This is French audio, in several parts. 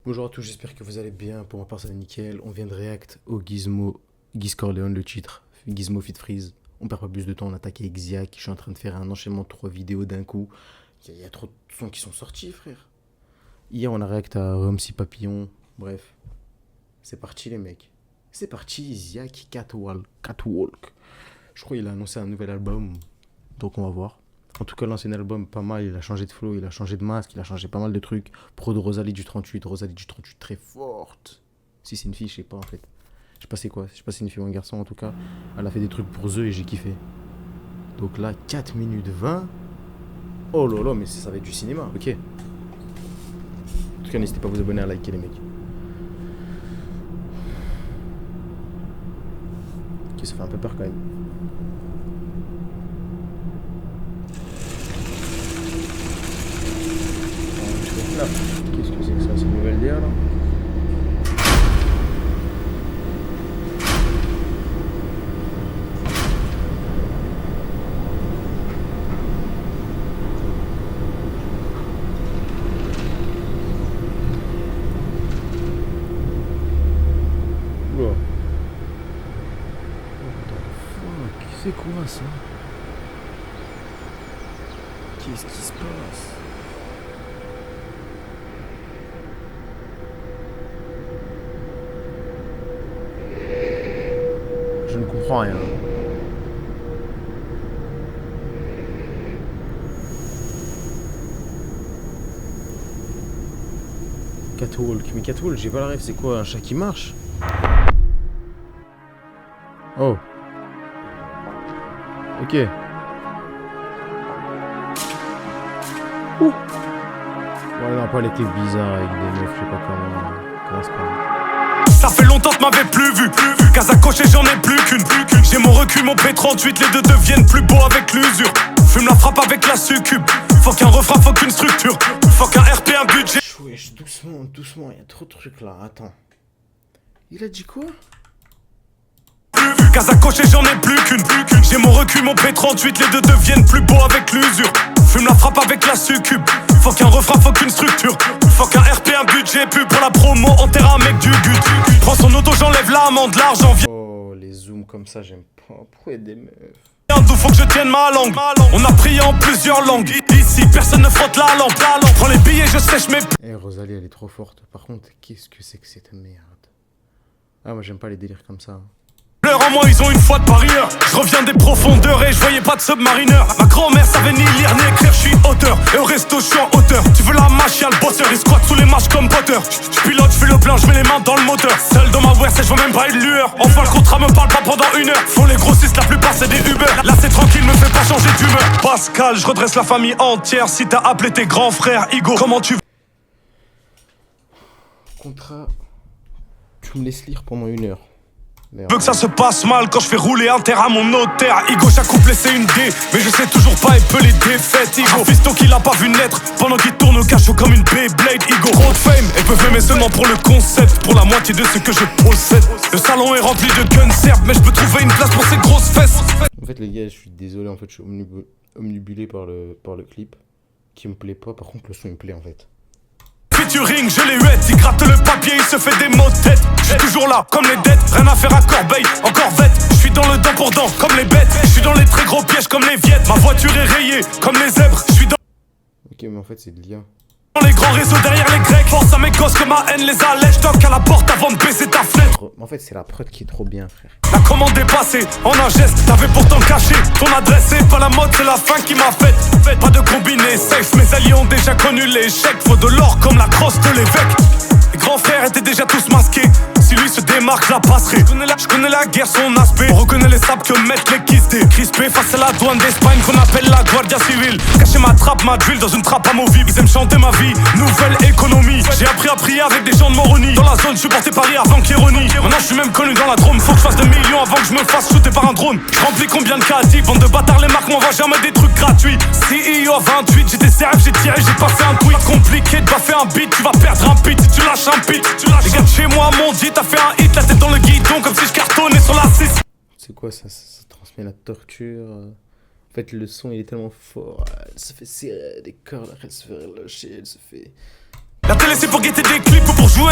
Bonjour à tous, j'espère que vous allez bien. Pour ma part, ça va nickel. On vient de react au Gizmo, Giz Corleone, le titre. Gizmo Fit Freeze. On perd pas plus de temps, on attaque avec Ziak. Je suis en train de faire un enchaînement de 3 vidéos d'un coup. Il y a trop de sons qui sont sortis, frère. Hier, on a react à Rumsy Papillon. Bref, c'est parti, les mecs. C'est parti, Ziak Catwalk. Je crois qu'il a annoncé un nouvel album. Donc, on va voir. En tout cas, l'ancien album, pas mal. Il a changé de flow, il a changé de masque, il a changé pas mal de trucs. Pro de Rosalie du 38, Rosalie du 38 très forte. Si c'est une fille, je sais pas en fait. Je sais pas c'est quoi, je sais pas si c'est une fille ou un garçon en tout cas. Elle a fait des trucs pour eux et j'ai kiffé. Donc là, 4 minutes 20. Oh là là, mais ça va être du cinéma, ok. En tout cas, n'hésitez pas à vous abonner, à liker les mecs. Ok, ça fait un peu peur quand même. Qu'est-ce que c'est que ça? C'est une nouvelle DA là? Oula. What the fuck? C'est quoi ça? Qu'est-ce qui se passe? Je ne comprends rien. Catwalk, mais Catwalk, j'ai pas la rêve, c'est quoi? Un chat qui marche? Oh. Ok. Ouh. Ouais, non, pas les clips bizarres avec des meufs, je sais pas comment c'est pas. Ça fait longtemps que m'avais plus vu. Case à cocher, j'en ai plus qu'une. J'ai mon recul, mon P38, les deux deviennent plus beaux avec l'usure. Fume la frappe avec la succube. Faut qu'un refrain, faut qu'une structure. Faut qu'un RP, un budget. Wesh, doucement, doucement, il y a trop de trucs là, attends. Il a dit quoi? Case à cocher, j'en ai plus qu'une. J'ai mon recul, mon P38, les deux deviennent plus beaux avec l'usure. Fume la frappe avec la succube. Faut qu'un refrain, faut qu'une structure. Faut qu'un RP, un budget. Pub pour la promo, enterre un mec du gut. Prends son auto, j'enlève l'amende, l'argent vient. Oh, les zooms comme ça, j'aime pas. Pourquoi il y a des meufs? D'où faut que je tienne ma langue. On a prié en plusieurs langues. Ici, personne ne frotte la lampe. Prends les billets, je sèche mes. Eh, Rosalie, elle est trop forte. Par contre, qu'est-ce que c'est que cette merde? Ah, moi, j'aime pas les délires comme ça. Pleurs en moi, ils ont une foi de parieur. Je reviens des profondeurs et je voyais pas de submarineur. Ma grand-mère savait ni lire ni écrire, je suis auteur. Et au resto, je suis en hauteur. Tu veux la mâche, y'a le bosseur, il squatte sous les marches comme Potter. Je pilote, je fais le plein, je mets les mains dans le moteur. Seul dans ma WRC, je vois même pas une lueur. Enfin, le contrat me parle pas pendant une heure. Faut les grossistes, la plupart c'est des Uber. Là, c'est tranquille, me fais pas changer d'humeur. Pascal, je redresse la famille entière. Si t'as appelé tes grands frères, Igo, comment tu Contrat. Tu me laisses lire pendant une heure. Merde. veux que ça se passe mal quand je fais rouler un terre à mon notaire. Igo, chaque couplet c'est une D, mais je sais toujours pas épeler les défaites. Igo, un fiston qui l'a pas vu naître pendant qu'il tourne au cachot comme une Beyblade. Igo, trop de fame, et peuvent m'aimer seulement pour le concept, pour la moitié de ce que je possède. Le salon est rempli de guns serbe, mais je peux trouver une place pour ces grosses fesses. En fait, les gars, je suis désolé, en fait, je suis omnibulé par le clip qui me plaît pas. Par contre, le son il me plaît en fait. Featuring, je les huette, il gratte le papier, il se fait des mots de tête. Je suis toujours là, comme les dettes, rien à faire à Corbeil, encore vête. Je suis dans le dent pour dent, comme les bêtes. Je suis dans les très gros pièges, comme les viettes. Ma voiture est rayée, comme les zèbres. Je suis dans Ok, mais en fait, c'est de l'IA. les grands réseaux derrière les grecs. Force à mes gosses que ma haine les allège. Toque à la porte avant de baisser ta fenêtre. En fait, c'est la prod qui est trop bien, frère. La commande est passée, en un geste, t'avais pourtant caché ton adresse, c'est pas la mode, c'est la fin qui m'a faite. Pas de combiné, safe, mes alliés ont déjà connu l'échec. Faut de l'or comme la crosse de l'évêque. Les grands frères étaient déjà tous masqués. Si lui se démarque, je la passerai. Je connais la guerre, son aspect. On reconnaît les sables que mettent les quistés. Crispé face à la douane d'Espagne qu'on appelle la Guardia Civile. Caché ma trappe, ma drill dans une trappe amovible. Ils aiment chanter ma vie, nouvelle économie. J'ai appris à prier avec des gens de Moroni. Dans la zone, je suis porté Paris avant qu'ironie. Maintenant, je suis même connu dans la Drôme. Faut que je fasse 2 millions avant que je me fasse shooter par un drone. Je remplis combien de caddies, bande de bâtards, les marques m'envoient jamais des trucs gratuits. CEO à 28, j'étais CF, j'ai tiré, j'ai pas fait un tweet. Pas compliqué de baffer un beat, tu vas perdre un beat si tu lâches un beat. Les gars de chez moi m'ont dit, t'as fait un hit, la tête dans le guidon comme si je cartonnais sur la 6. C'est quoi ça, ça transmet la torture. En fait, le son il est tellement fort. Elle se fait serrer des cordes, elle se fait relâcher, elle se fait. La télé c'est pour guetter des clips ou pour jouer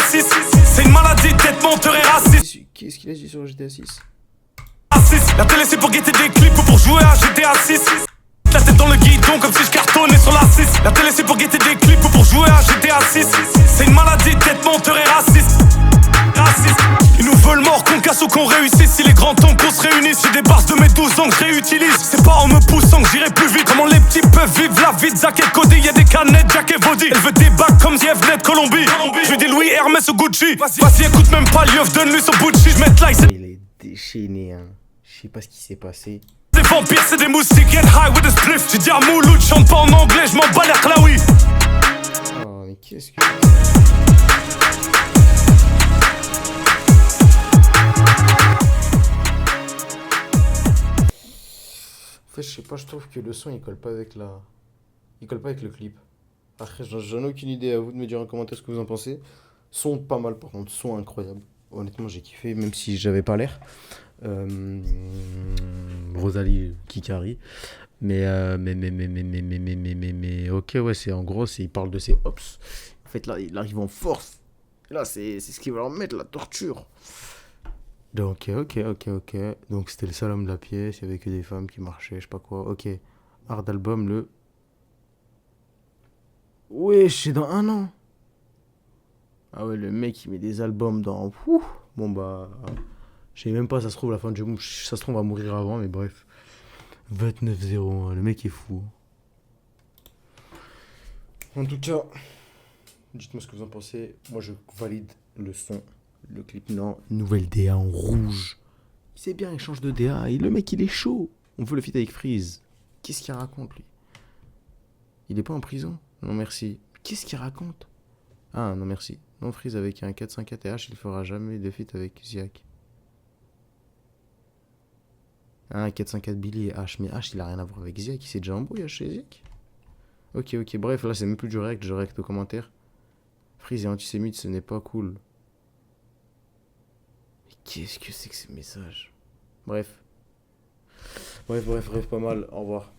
6. C'est une maladie, tête menteur et raciste. Qu'est-ce qu'il a dit sur GTA 6? La télé c'est pour guetter des clips ou pour jouer à GTA 6. La tête dans le guidon comme si je cartonnais sur la 6. La télé c'est pour guetter des clips ou pour jouer à GTA 6. C'est une maladie, tête menteur et raciste. Ils nous veulent mort, qu'on casse ou qu'on réussisse. Il est grand temps qu'on se réunisse. J'ai des bases de mes 12 ans que je réutilise. C'est pas en me poussant que j'irai plus vite. Comment les petits peuvent vivre la vie de Zach et Cody. Y'a des canettes, Jack et Body. Elle veut des bacs comme si elle venait de Colombie. Je veux des Louis, Hermès ou Gucci. Vas-y écoute même pas Liof, donne-lui son Gucci. Je mets like. Il est déchaîné, hein. Je sais pas ce qui s'est passé. Des vampires, c'est des moustiques. Get high with a spliff. J'ai dit à Mouloud, chante pas en anglais, je m'en bats l'air claoui. Oh, mais qu'est-ce que. En fait, je sais pas, je trouve que le son il colle pas avec la. Il colle pas avec le clip. Après, j'en ai aucune idée, à vous de me dire en commentaire ce que vous en pensez. Son pas mal par contre, son incroyable. Honnêtement, j'ai kiffé, même si j'avais pas l'air. Rosalie Kikari. Mais ok, ouais, c'est en gros, il parle de ses hops. En fait, là, il arrive en force. Et là, c'est ce qui va leur mettre la torture. Donc, ok. Donc, c'était le seul homme de la pièce. Il y avait que des femmes qui marchaient, je sais pas quoi. Ok. Art d'album, le. Wesh, c'est dans 1 an. Ah ouais, le mec, il met des albums dans. Ouh. Bon, bah. Je sais même pas, ça se trouve, la fin du mois. Ça se trouve, on va mourir avant, mais bref. 29-0, le mec est fou. En tout cas, dites-moi ce que vous en pensez. Moi, je valide le son. Le clip, non. Nouvelle DA en rouge. Il sait bien, il change de DA. Et le mec, il est chaud. On veut le feat avec Freeze. Qu'est-ce qu'il raconte, lui? Il est pas en prison? Non, merci. Qu'est-ce qu'il raconte? Ah, non, merci. Non, Freeze avec un 454 et H, il fera jamais de feat avec Ziak. Ah, 454 Billy et H. Mais H, il a rien à voir avec Ziak. Il s'est déjà embrouillé chez Ziak. Ok. Bref, là, c'est même plus du react. Je react aux commentaires. Freeze est antisémite, ce n'est pas cool. Mais qu'est-ce que c'est que ces messages? Bref, pas mal. Au revoir.